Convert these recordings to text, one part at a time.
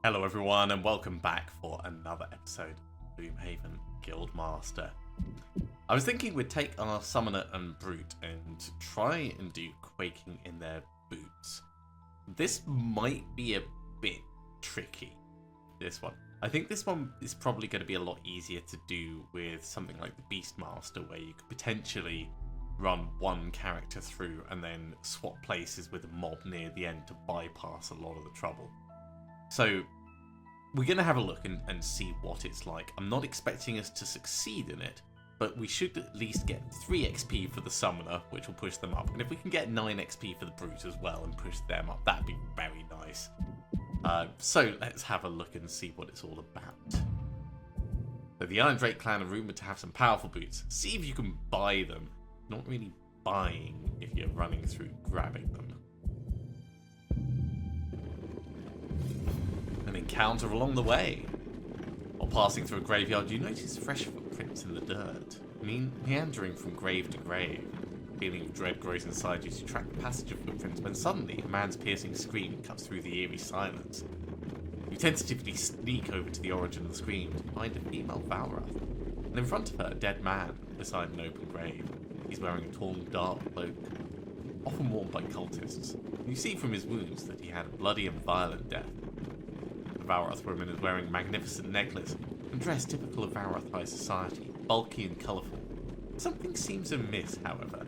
Hello everyone and welcome back for another episode of Gloomhaven Guildmaster. I was thinking we'd take our Summoner and Brute and try and do Quaking in their boots. This might be a bit tricky, this one. I think this one is probably going to be a lot easier to do with something like the Beastmaster, where you could potentially run one character through and then swap places with a mob near the end to bypass a lot of the trouble. So we're going to have a look and see what it's like. I'm not expecting us to succeed in it, but we should at least get 3 XP for the Summoner, which will push them up. And if we can get 9 XP for the Brute as well and push them up, that'd be very nice. So let's have a look and see what it's all about. So the Iron Drake clan are rumoured to have some powerful boots. See if you can buy them. Not really buying if you're running through grabbing them. An encounter along the way. While passing through a graveyard, you notice fresh footprints in the dirt. Meandering from grave to grave. A feeling of dread grows inside you to track the passage of footprints when suddenly a man's piercing scream cuts through the eerie silence. You tentatively sneak over to the origin of the scream to find a female Valrath, and in front of her a dead man beside an open grave. He's wearing a torn dark cloak, often worn by cultists. You see from his wounds that he had a bloody and violent death. The Valrath woman is wearing a magnificent necklace and dressed typical of Valrath high society, bulky and colourful. Something seems amiss, however,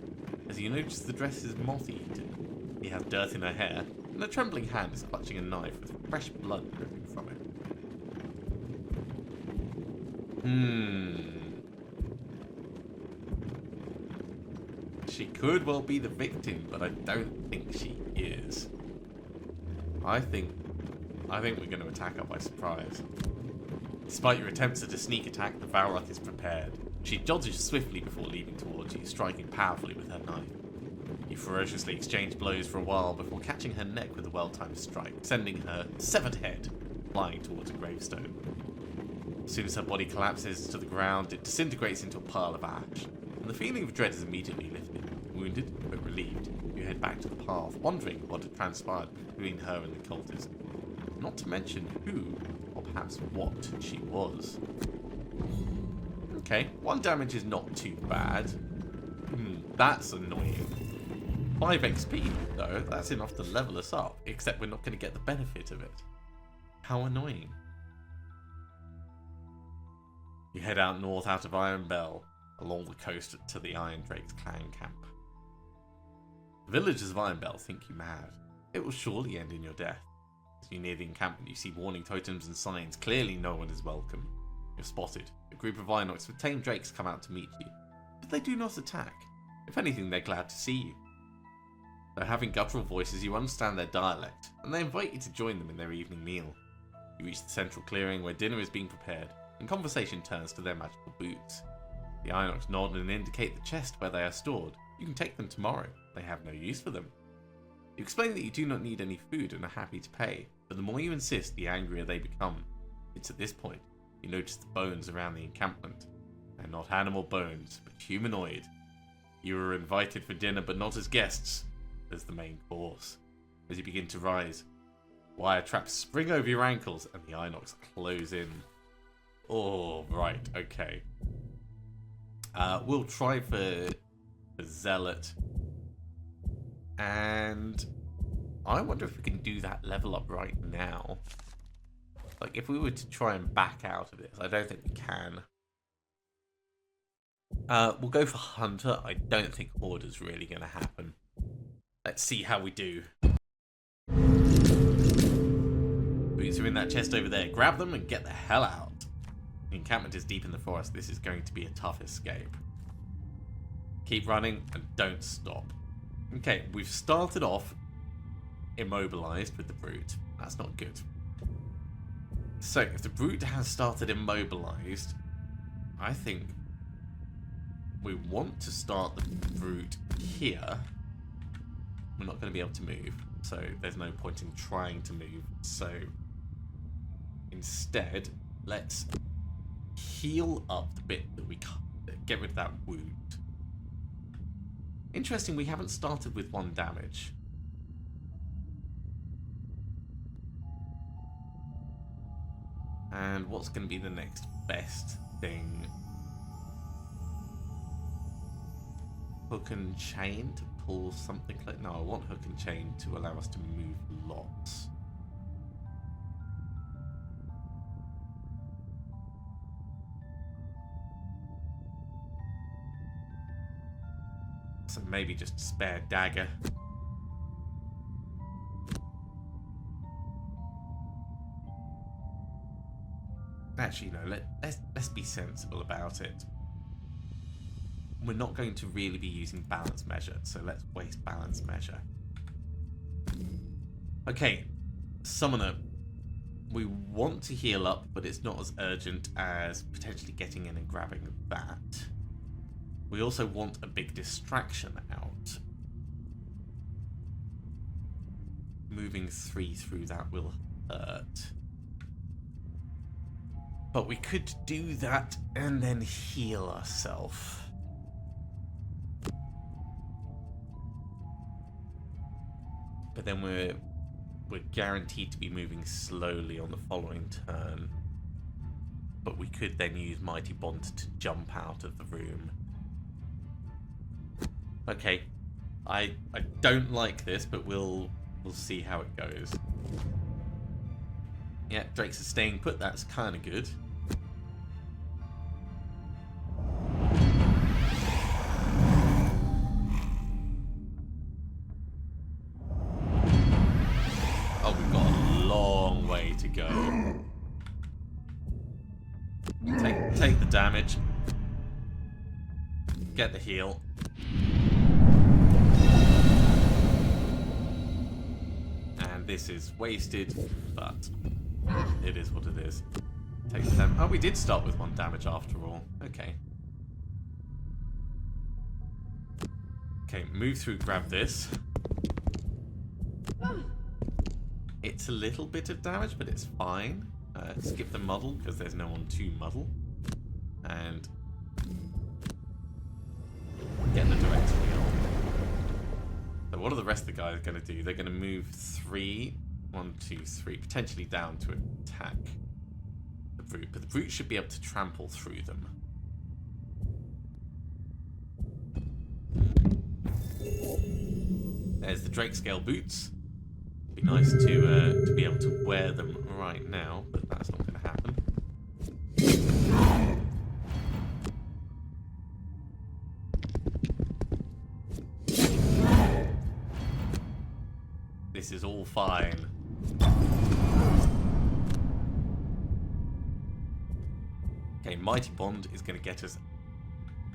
as you notice the dress is moth-eaten. He has dirt in her hair, and a trembling hand is clutching a knife with fresh blood dripping from it. She could well be the victim, but I don't think she is. I think we're going to attack her by surprise. Despite your attempts at a sneak attack, the Valrath is prepared. She dodges swiftly before leaping towards you, striking powerfully with her knife. You ferociously exchange blows for a while before catching her neck with a well-timed strike, sending her severed head flying towards a gravestone. As soon as her body collapses to the ground, it disintegrates into a pile of ash, and the feeling of dread is immediately lifted. Wounded, but relieved, you head back to the path, wondering what had transpired between her and the cultist. Not to mention who, or perhaps what, she was. Okay, 1 damage is not too bad. That's annoying. 5 XP, though, that's enough to level us up, except we're not going to get the benefit of it. How annoying. You head out north out of Iron Bell, along the coast to the Iron Drake's clan camp. The villagers of Iron Bell think you mad. It will surely end in your death. As you near the encampment, you see warning totems and signs. Clearly no one is welcome. You're spotted. A group of Inox with tame drakes come out to meet you, but they do not attack. If anything, they're glad to see you. Though having guttural voices, you understand their dialect, and they invite you to join them in their evening meal. You reach the central clearing where dinner is being prepared, and conversation turns to their magical boots. The Inox nod and indicate the chest where they are stored. You can take them tomorrow. They have no use for them. You explain that you do not need any food and are happy to pay, but the more you insist, the angrier they become. It's at this point you notice the bones around the encampment. They're not animal bones, but humanoid. You are invited for dinner, but not as guests, as the main course. As you begin to rise, wire traps spring over your ankles and the Inox close in. Oh, right, okay. We'll try for Zealot. And I wonder if we can do that level up right now. Like, if we were to try and back out of this, I don't think we can. We'll go for Hunter. I don't think Order's really going to happen. Let's see how we do. Boots are in that chest over there. Grab them and get the hell out. The encampment is deep in the forest. This is going to be a tough escape. Keep running and don't stop. Okay, we've started off immobilized with the Brute. That's not good. So, if the Brute has started immobilized, I think we want to start the Brute here. We're not going to be able to move, so there's no point in trying to move. So, instead, let's heal up the bit that we can't, get rid of that wound. Interesting, we haven't started with 1 damage. And what's going to be the next best thing? Hook and chain to pull something like... No, I want hook and chain to allow us to move lots. So maybe just a spare dagger. Actually, no, let's be sensible about it. We're not going to really be using balance measure, so let's waste balance measure. Okay, summoner. We want to heal up, but it's not as urgent as potentially getting in and grabbing that. We also want a big distraction out. Moving 3 through that will hurt. But we could do that and then heal ourselves. But then we're guaranteed to be moving slowly on the following turn. But we could then use Mighty Bond to jump out of the room. Okay, I don't like this, but we'll see how it goes. Yeah, Drakes are staying put. That's kind of good. Oh, we've got a long way to go. Take the damage. Get the heal. And this is wasted, but it is what it is. Take the damage. Oh, we did start with 1 damage after all. Okay. Okay, move through, grab this. It's a little bit of damage, but it's fine. Skip the muddle, because there's no one to muddle. And get the direct heal. So what are the rest of the guys going to do? They're going to move 3, 1, 2, 3, potentially down to attack the brute, but the brute should be able to trample through them. There's the Drakescale boots. Be nice to be able to wear them right now, but that's not going to happen. This is all fine. Okay, Mighty Bond is going to get us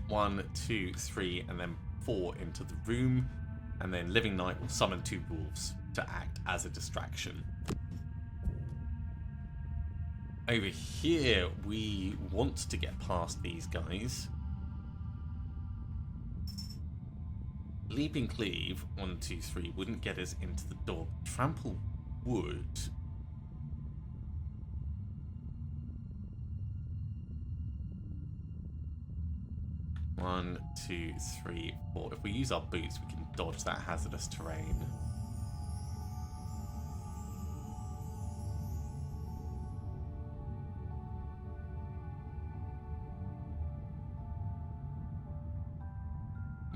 1, 2, 3, and then 4 into the room. And then Living Knight will summon 2 wolves to act as a distraction. Over here, we want to get past these guys. Leaping Cleave, 1, 2, 3, wouldn't get us into the door. Trample would. One, 2, 3, 4. If we use our boots, we can dodge that hazardous terrain.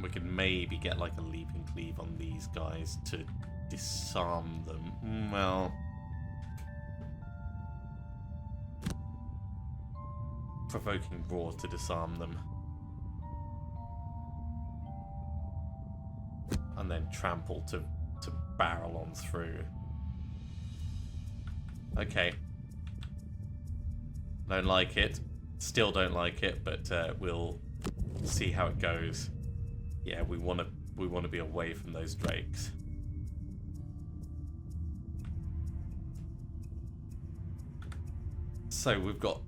We can maybe get like a leaping cleave on these guys to disarm them. Well, provoking roar to disarm them. And then trample to barrel on through. Okay. Don't like it. Still don't like it, but we'll see how it goes. Yeah, we want to be away from those drakes. So we've got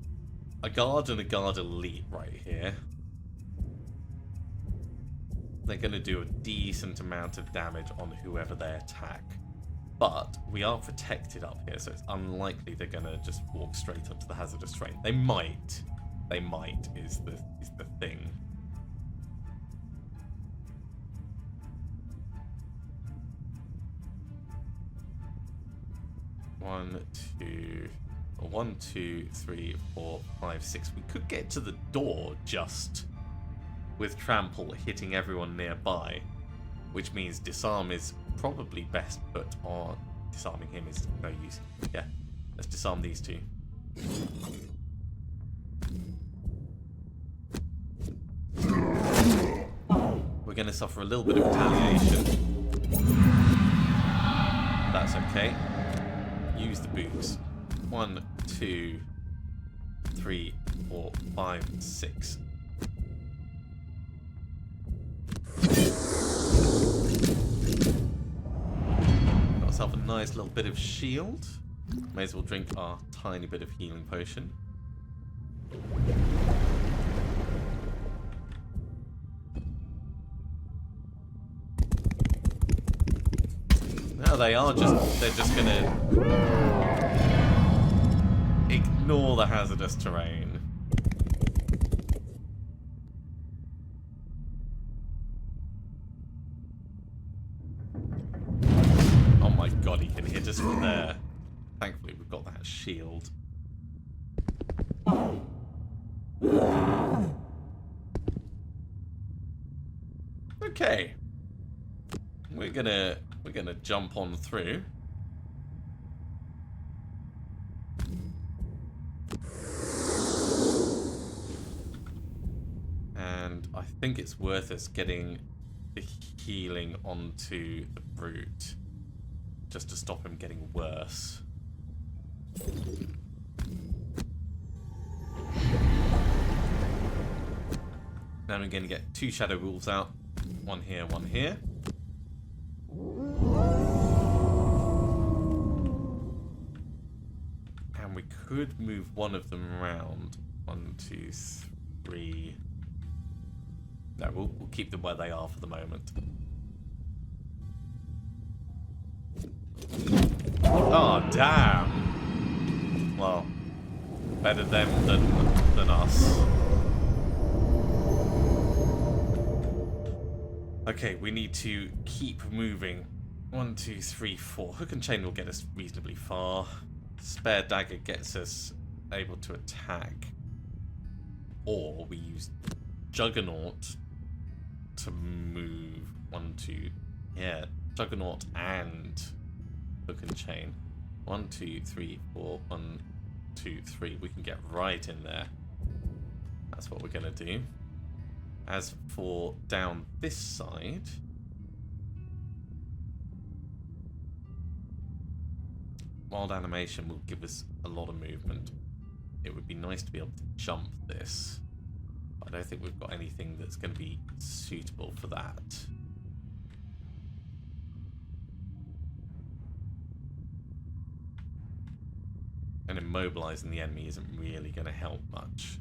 a guard and a guard elite right here. They're going to do a decent amount of damage on whoever they attack. But we are protected up here, so it's unlikely they're going to just walk straight onto the hazardous terrain. They might. They might is the thing. One, two, 1, 2, 3, 4, 5, 6. We could get to the door just with trample hitting everyone nearby, which means disarm is probably best put on. Disarming him is no use. Yeah, let's disarm these two. We're going to suffer a little bit of retaliation. That's okay. Use the boots. 1, 2, 3, 4, 5, 6. Got ourselves a nice little bit of shield. May as well drink our tiny bit of healing potion. No, they're just gonna ignore the hazardous terrain. Oh my god, he can hit us from there. Thankfully, we've got that shield. Okay. We're gonna jump on through. And I think it's worth us getting the healing onto the brute just to stop him getting worse. Now we're going to get 2 shadow wolves out. One here, one here. And we could move one of them around. 1, 2, 3. No, we'll keep them where they are for the moment. Oh, damn. Well, better them than us. Okay, we need to keep moving. 1, 2, 3, 4. Hook and chain will get us reasonably far. Spare dagger gets us able to attack. Or we use Juggernaut to move. 1, 2. Yeah, Juggernaut and hook and chain. 1, 2, 3, 4. 1, 2, 3. We can get right in there. That's what we're going to do. As for down this side, wild animation will give us a lot of movement. It would be nice to be able to jump this. I don't think we've got anything that's going to be suitable for that. And immobilizing the enemy isn't really going to help much.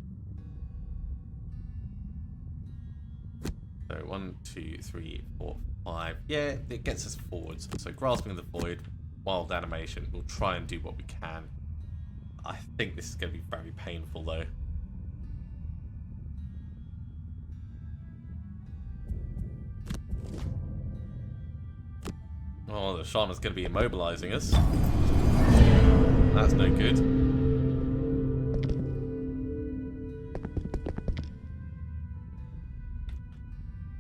So 1, 2, 3, 4, 5. Yeah, it gets us forwards. So grasping the void, wild animation. We'll try and do what we can. I think this is going to be very painful though. Oh, the shaman's going to be immobilizing us. That's no good.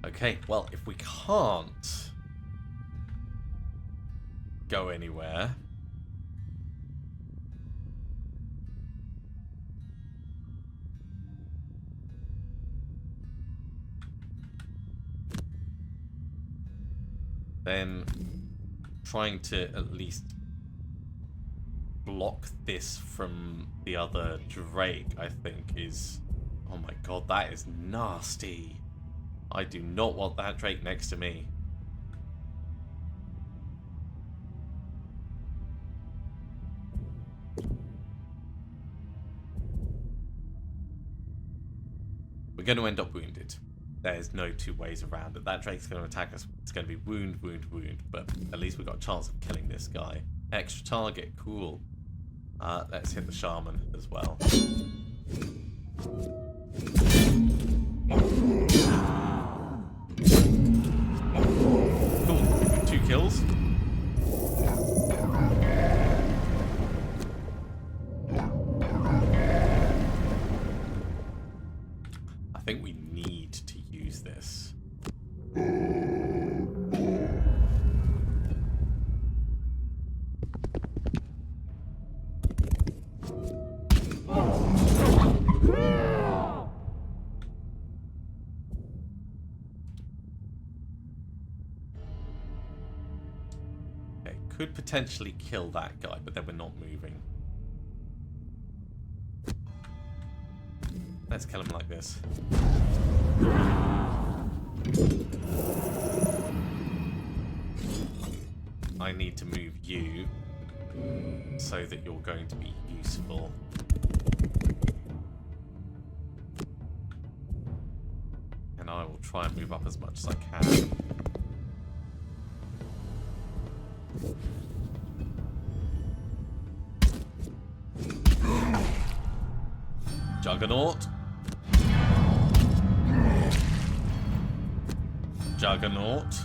Okay, well, if we can't go anywhere, then trying to at least block this from the other Drake, I think, is... Oh my god, that is nasty. I do not want that Drake next to me. We're going to end up wounded. There's no two ways around it. That Drake's going to attack us. It's going to be wound, wound, wound. But at least we've got a chance of killing this guy. Extra target, cool. Let's hit the shaman as well. Cool, 2 kills. think we need to use this. Okay, could potentially kill that guy, but then we're not moving. Let's kill him like this. I need to move you so that you're going to be useful. And I will try and move up as much as I can. Juggernaut. Juggernaut.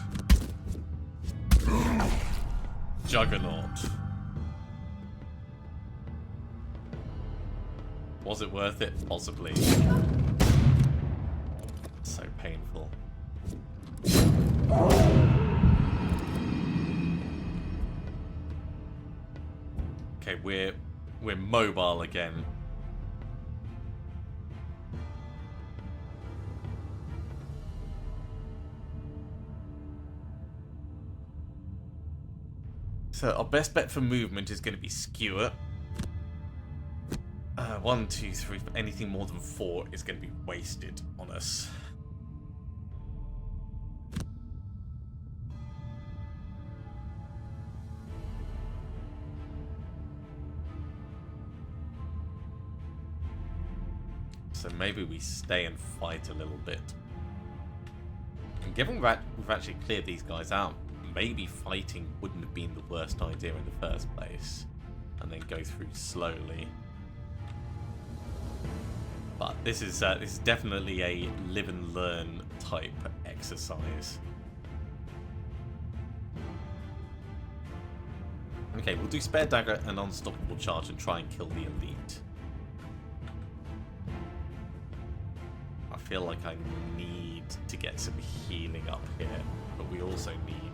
Juggernaut. Was it worth it? Possibly. So painful. Okay, we're mobile again. So our best bet for movement is going to be skewer. 1, 2, 3. Anything more than 4 is going to be wasted on us. So maybe we stay and fight a little bit. And given that we've actually cleared these guys out, maybe fighting wouldn't have been the worst idea in the first place, and then go through slowly. But this is definitely a live and learn type exercise. Okay, we'll do spare dagger and unstoppable charge and try and kill the elite. I feel like I need to get some healing up here, but we also need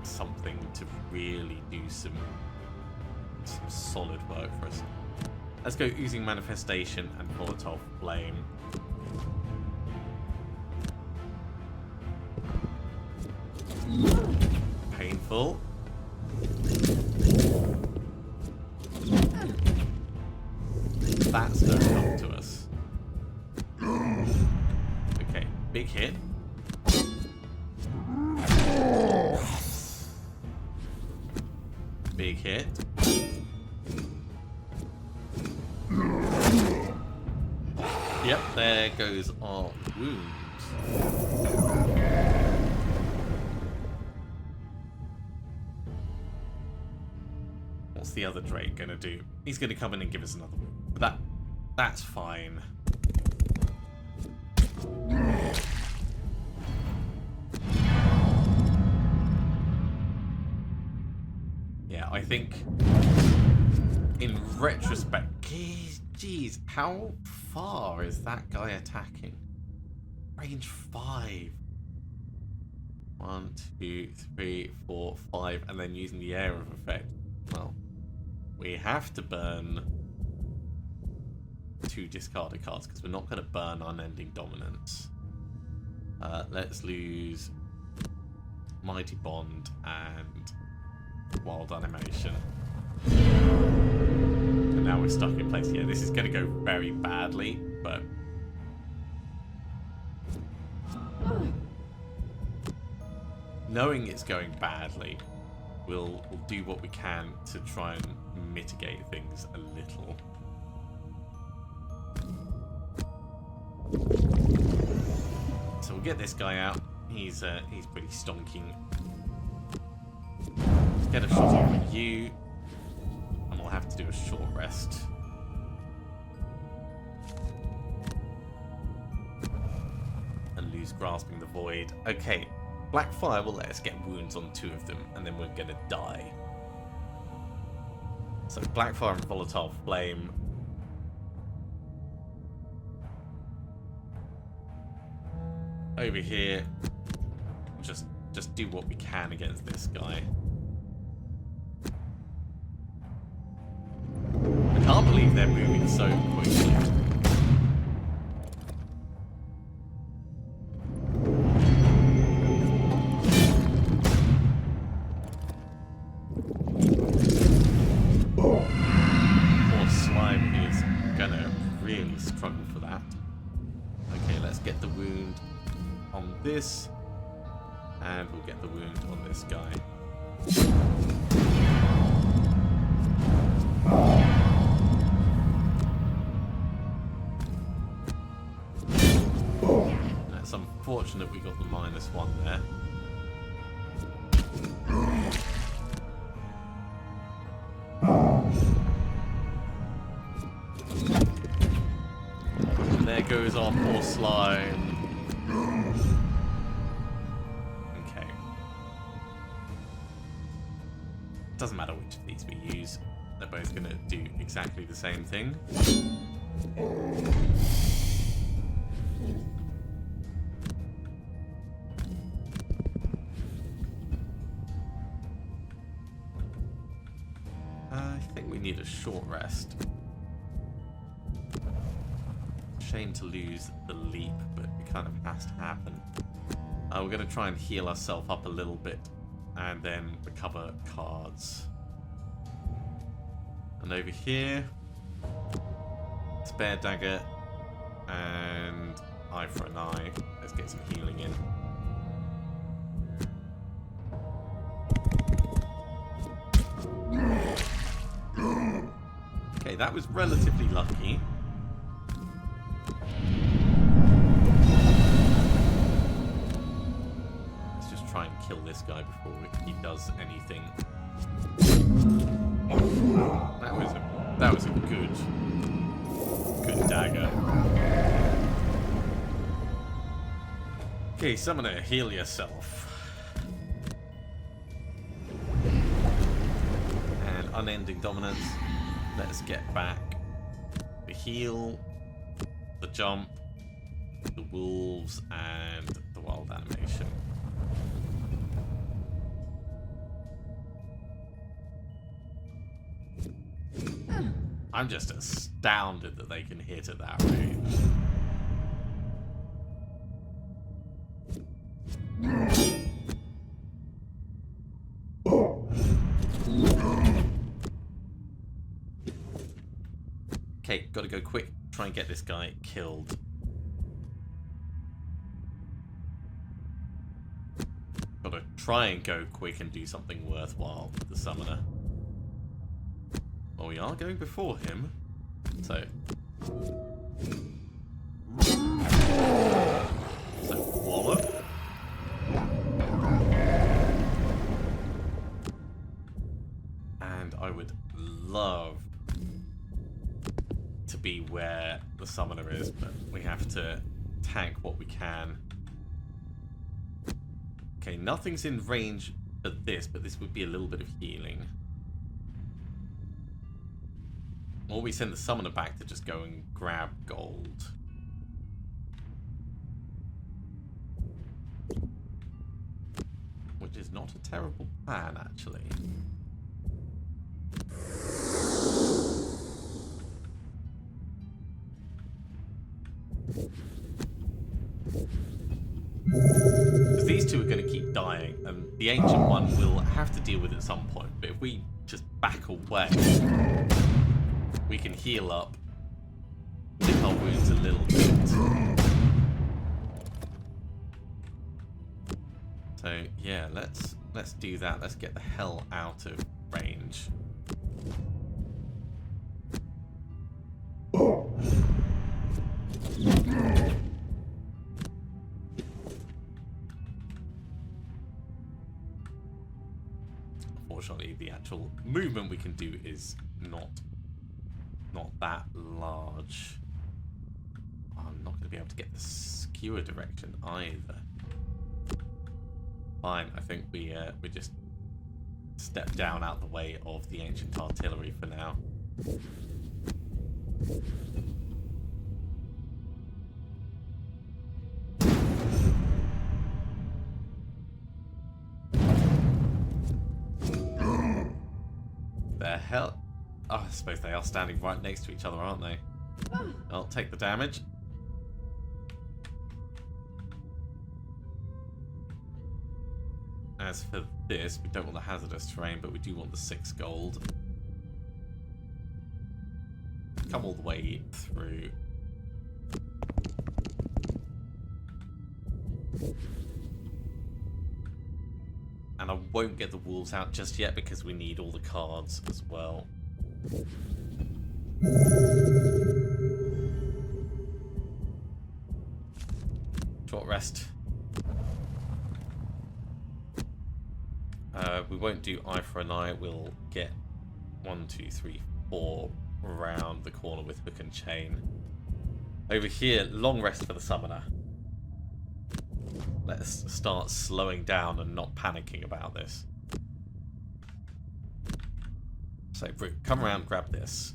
something to really do some solid work for us. Let's go using manifestation and volatile flame. Painful. That's no help to us. Okay, big hit. Big hit. Yep, there goes our wounds. What's the other Drake gonna do? He's gonna come in and give us another wound. But that's fine. Yeah, I think in retrospect, geez, how far is that guy attacking? Range 5. 1, 2, 3, 4, 5, and then using the area of effect. Well, we have to burn 2 discarded cards because we're not going to burn Unending Dominance. Let's lose Mighty Bond and Wild Animation. And now we're stuck in place. Yeah, this is going to go very badly, but knowing it's going badly, we'll do what we can to try and mitigate things a little. So we'll get this guy out. He's pretty stonking. Let's get a shot over you, and we'll have to do a short rest. And lose Grasping the Void. Okay, Blackfire will let us get wounds on 2 of them, and then we're gonna die. So Blackfire and Volatile Flame over here, just do what we can against this guy. I can't believe they're moving so quickly. Poor slime is gonna really struggle for that. Okay, let's get the wound on this, and we'll get the wound on this guy. That's unfortunate we got the -1 there. And there goes our poor slime. Okay. Doesn't matter which of these we use. They're both going to do exactly the same thing. I think we need a short rest. Shame to lose the leap, but it kind of has to happen. We're going to try and heal ourselves up a little bit and then recover cards. And over here, spare dagger and eye for an eye. Let's get some healing in. Okay, that was relatively lucky. Let's just try and kill this guy before he does anything. That was a good dagger. Okay, summoner, heal yourself. And unending dominance. Let's get back the heal, the jump, the wolves, and the wild animation. I'm just astounded that they can hit at that range. Okay, gotta go quick. Try and get this guy killed. Gotta try and go quick and do something worthwhile with the summoner. Well, we are going before him, so wallop. And I would love to be where the summoner is, but we have to tank what we can. Okay, nothing's in range for this, but this would be a little bit of healing. Or we send the summoner back to just go and grab gold. Which is not a terrible plan, actually. Because these two are going to keep dying, and the ancient one will have to deal with it at some point. But if we just back away, we can heal up, lick our wounds a little bit. So yeah, let's do that. Let's get the hell out of range. Unfortunately, the actual movement we can do is not that large. I'm not going to be able to get the skewer direction either. Fine, I think we just step down out the way of the ancient artillery for now. hell? Oh, I suppose they are standing right next to each other, aren't they? I'll take the damage. As for this, we don't want the hazardous terrain, but we do want the 6 gold. Come all the way through. And I won't get the wolves out just yet because we need all the cards as well. Short rest. We won't do eye for an eye. We'll get 1, 2, 3, 4 around the corner with hook and chain. Over here, long rest for the summoner. Let's start slowing down and not panicking about this. So, Brute, come around, grab this.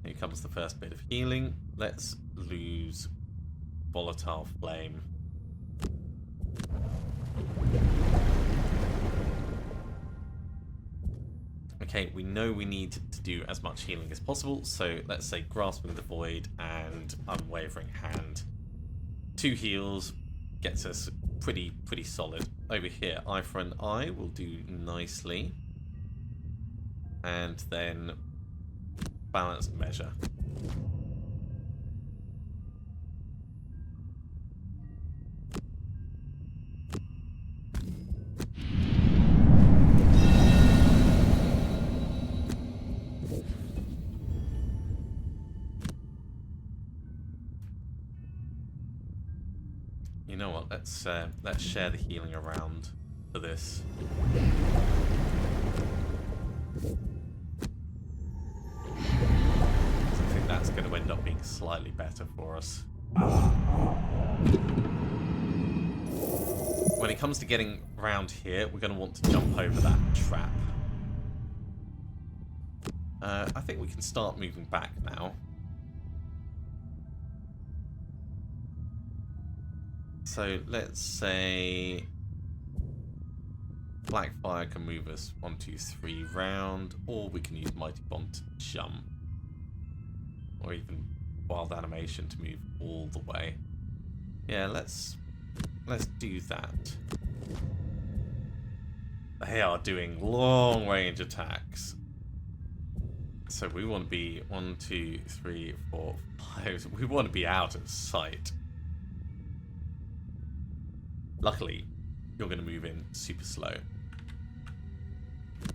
Here comes the first bit of healing. Let's lose Volatile Flame. Okay, we know we need to do as much healing as possible, so let's say Grasping the Void and Unwavering Hand. 2 heals gets us pretty solid. Over here, Eye for an Eye will do nicely. And then Balanced Measure. You know what? Let's share the healing around for this. I think that's going to end up being slightly better for us. When it comes to getting around here, we're going to want to jump over that trap. I think we can start moving back now. So let's say Blackfire can move us 1, 2, 3 round, or we can use Mighty Bomb to jump, or even Wild Animation to move all the way. Yeah, let's do that. They are doing long range attacks, so we want to be 1, 2, 3, 4, 5. We want to be out of sight. Luckily, you're going to move in super slow.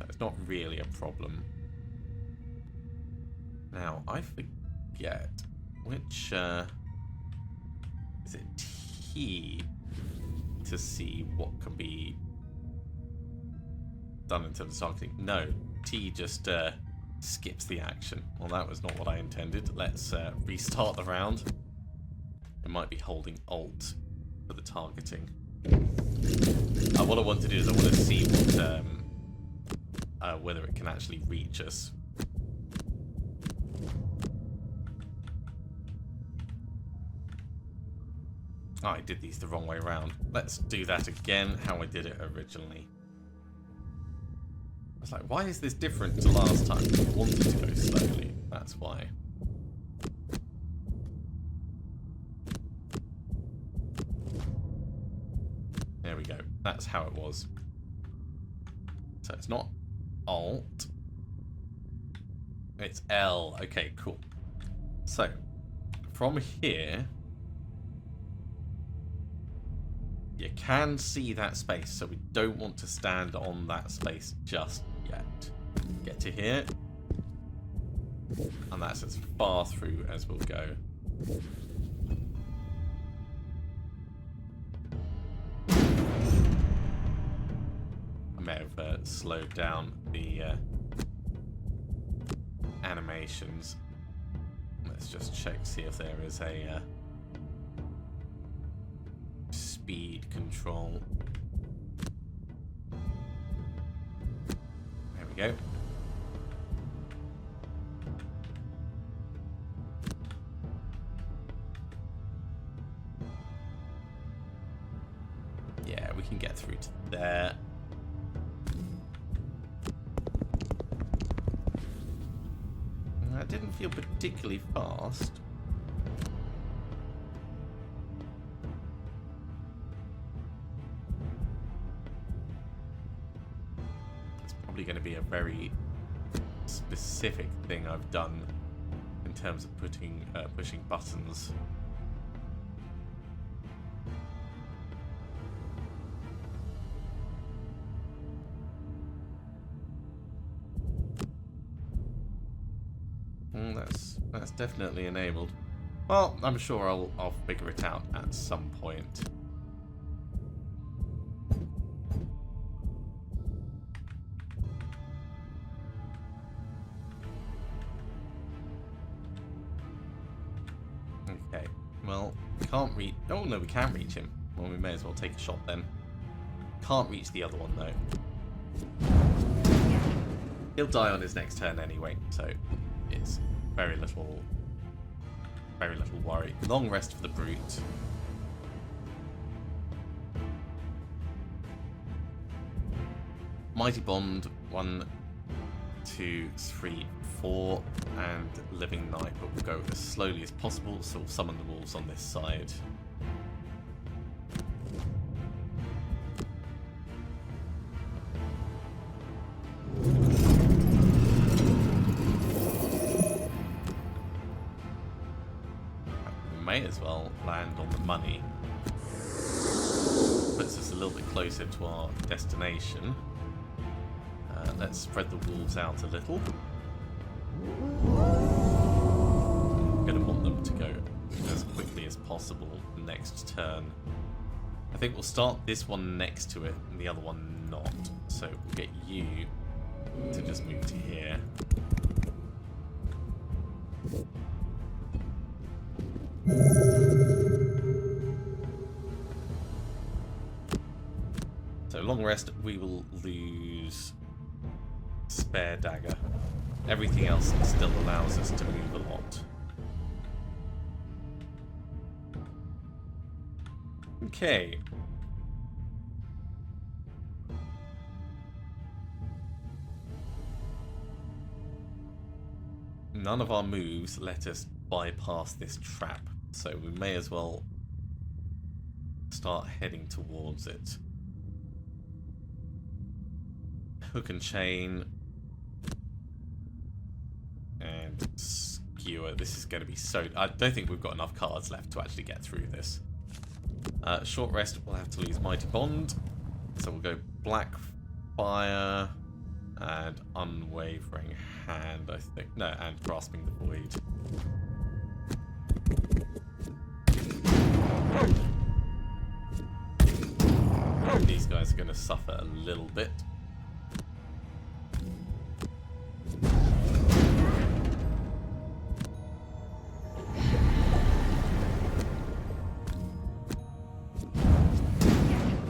It's not really a problem. Now, I forget which... is it T to see what can be done in terms of targeting? No, T just skips the action. Well, that was not what I intended. Let's restart the round. It might be holding Alt for the targeting. What I want to do is I want to see what, whether it can actually reach us. Oh, I did these the wrong way around. Let's do that again, how I did it originally. I was like, why is this different to last time? I wanted to go slowly, that's why. There we go. That's how it was. So it's not Alt. It's L. Okay, cool. So, from here, you can see that space, so we don't want to stand on that space just yet. Get to here, and that's as far through as we'll go. I may have slowed down the animations. Let's just check, see if there is a speed control. There we go. through to there. That didn't feel particularly fast. It's probably going to be a very specific thing I've done in terms of pushing buttons. That's definitely enabled. Well, I'm sure I'll figure it out at some point. Okay. Well, we can't reach. Oh no, we can reach him. Well, we may as well take a shot then. Can't reach the other one though. He'll die on his next turn anyway, so it's very little worry. Long rest for the brute. Mighty Bond 1, 2, 3, 4, and Living Night, but we'll go as slowly as possible, so we'll summon the wolves on this side. May as well land on the money. Puts us a little bit closer to our destination. Let's spread the wolves out a little. I'm going to want them to go as quickly as possible next turn. I think we'll start this one next to it and the other one not. So we'll get you to just move to here. So long rest, we will lose spare dagger. Everything else still allows us to move a lot. Okay. None of our moves let us bypass this trap, so we may as well start heading towards it. Hook and chain and skewer. This is going to be so... I don't think we've got enough cards left to actually get through this. Short rest, we'll have to lose Mighty Bond, so we'll go Black Fire and Unwavering Hand, I think. No, and Grasping the Void. These guys are going to suffer a little bit.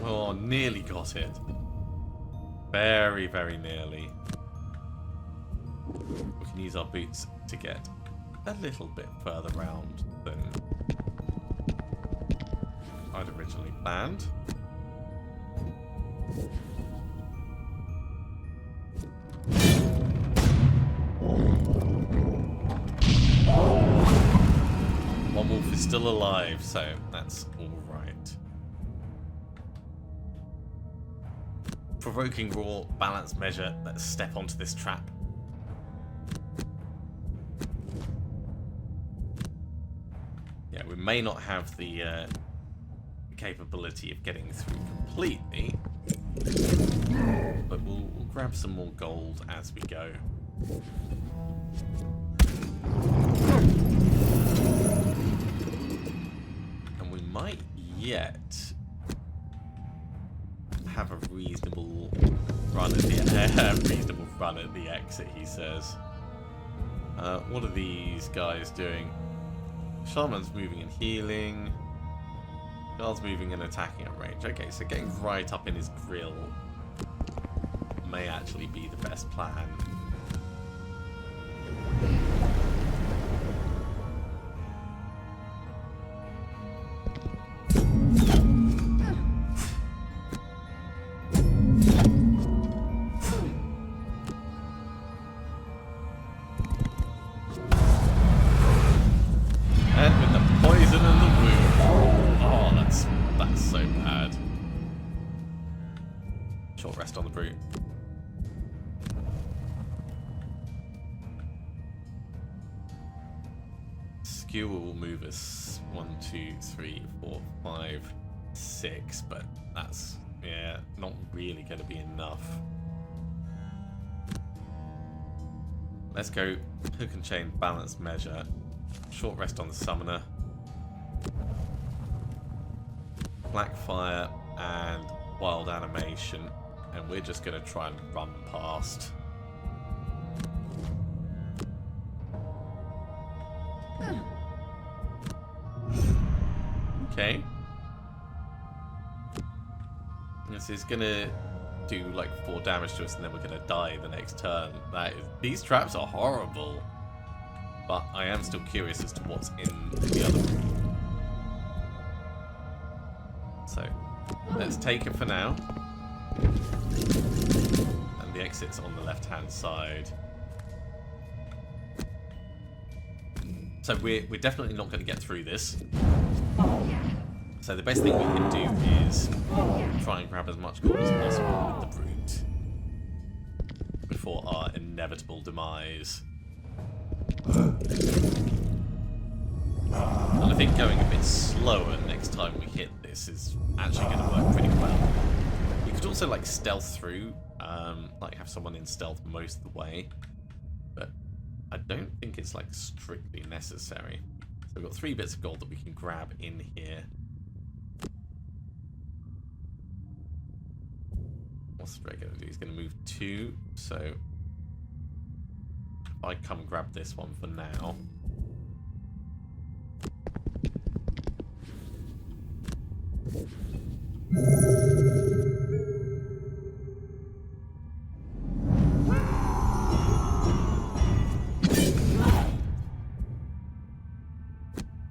Oh, nearly got it. Very, very nearly. We can use our boots to get a little bit further round than I'd originally planned. One wolf is still alive, so that's all right. Provoking Roar, balance measure. Let's step onto this trap. Yeah, we may not have the capability of getting through completely, but we'll grab some more gold as we go. And we might yet have a reasonable run at the exit, he says. What are these guys doing? Shaman's moving and healing. Guard's moving and attacking at range. Okay, so getting right up in his grill may actually be the best plan. Skewer will move us 1, 2, 3, 4, 5, 6, but that's, yeah, not really going to be enough. Let's go hook and chain, balance measure, short rest on the summoner, black fire and wild animation, and we're just going to try and run past. Okay. This is going to do like 4 damage to us, and then we're going to die the next turn. These traps are horrible. But I am still curious as to what's in the other room. So, let's take it for now. And the exit's on the left-hand side. So we're definitely not going to get through this. So the best thing we can do is try and grab as much gold as possible with the brute before our inevitable demise. And I think going a bit slower next time we hit this is actually going to work pretty well. You could also like stealth through, like have someone in stealth most of the way, but I don't think it's like strictly necessary. So we've got 3 bits of gold that we can grab in here. What's the Drake going to do? He's going to move 2, so if I come grab this one for now.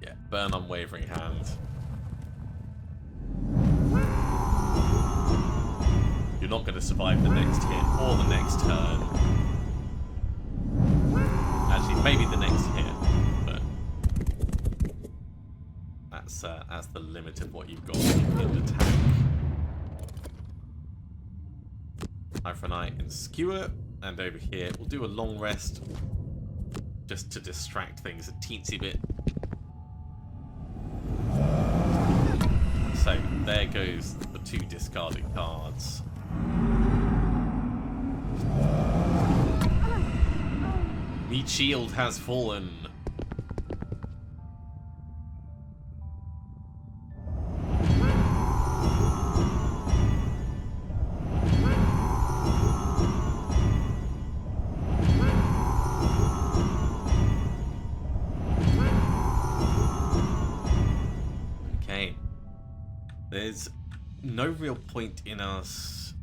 Yeah, burn unwavering hand. You're not going to survive the next hit or the next turn. Actually, maybe the next hit, but that's the limit of what you've got in the tank. Eye for an eye and skewer, and over here we'll do a long rest just to distract things a teensy bit. So there goes the 2 discarded cards. Meat shield has fallen. Okay. There's no real point in us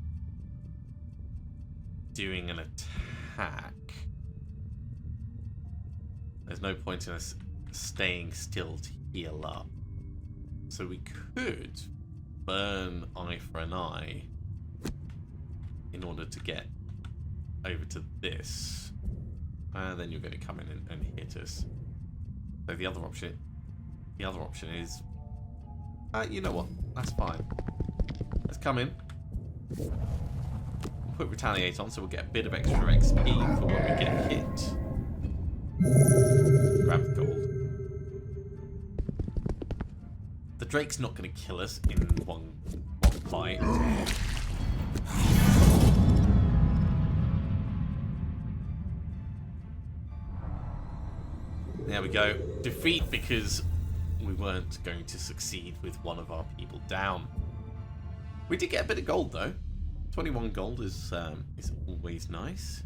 doing an attack. There's no point in us staying still to heal up. So we could burn eye for an eye in order to get over to this. And then you're going to come in and hit us. So the other option is, you know what? That's fine. Let's come in. We'll put retaliate on, so we'll get a bit of extra XP for when we get hit. Grab the gold. The Drake's not going to kill us in one fight. There we go. Defeat because we weren't going to succeed with one of our people down. We did get a bit of gold though. 21 gold is always nice.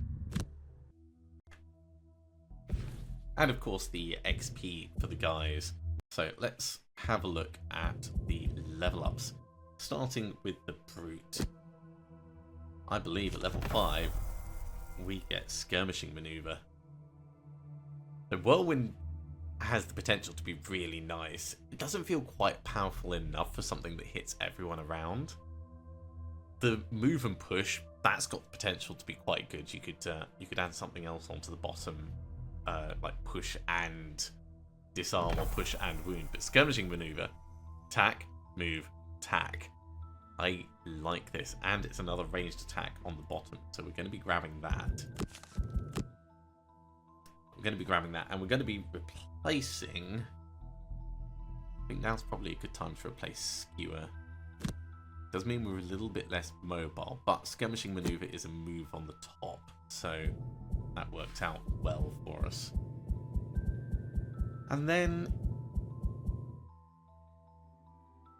And of course the XP for the guys. So let's have a look at the level ups. Starting with the brute. I believe at level 5 we get skirmishing maneuver. The whirlwind has the potential to be really nice. It doesn't feel quite powerful enough for something that hits everyone around. The move and push, that's got the potential to be quite good. You could add something else onto the bottom, like push and disarm or push and wound. But skirmishing maneuver, attack, move, attack. I like this, and it's another ranged attack on the bottom, so we're going to be grabbing that. And we're going to be replacing... I think now's probably a good time to replace Skewer. Does mean we're a little bit less mobile, but Skirmishing Maneuver is a move on the top, so that worked out well for us. And then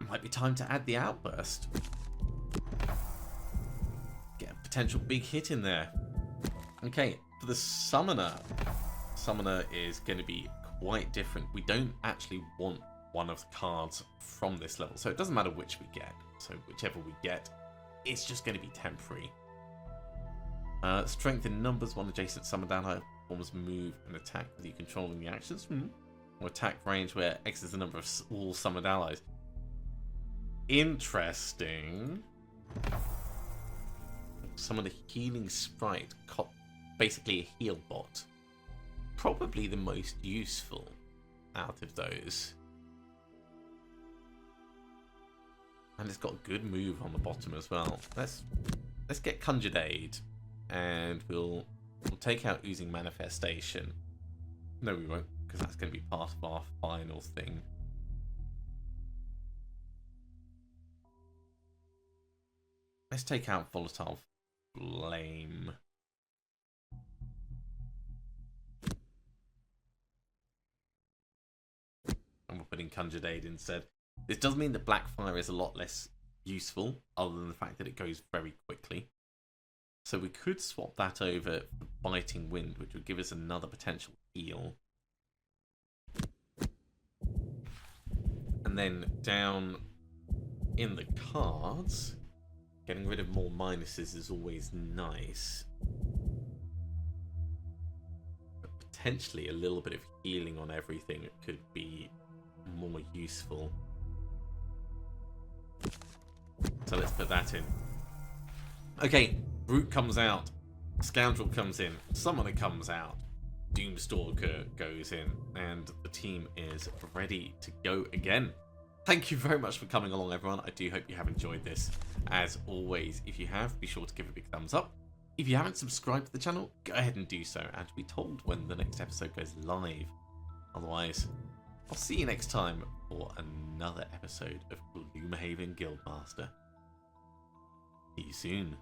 it might be time to add the Outburst. Get a potential big hit in there. Okay, for the Summoner. Summoner is going to be quite different. We don't actually want one of the cards from this level, so it doesn't matter which we get. So whichever we get, it's just going to be temporary. Strength in numbers. One adjacent summon down high performers move and attack with you controlling the actions. Or attack range where X is the number of all summoned allies. Interesting. Summon a healing sprite. Basically a heal bot. Probably the most useful out of those. And it's got a good move on the bottom as well. Let's get Conjured Aid, and we'll take out Oozing Manifestation. No, we won't, because that's going to be part of our final thing. Let's take out Volatile Flame. And we're putting Conjured Aid instead. This does mean that Blackfire is a lot less useful, other than the fact that it goes very quickly. So we could swap that over for Biting Wind, which would give us another potential heal. And then down in the cards, getting rid of more minuses is always nice. But potentially a little bit of healing on everything could be more useful. So let's put that in. Okay, Brute comes out, Scoundrel comes in, Summoner comes out, Doomstalker goes in, and the team is ready to go again. Thank you very much for coming along, everyone. I do hope you have enjoyed this. As always, if you have, be sure to give a big thumbs up. If you haven't subscribed to the channel, go ahead and do so, and be told when the next episode goes live. Otherwise, I'll see you next time for another episode of Gloomhaven Guildmaster. See you soon.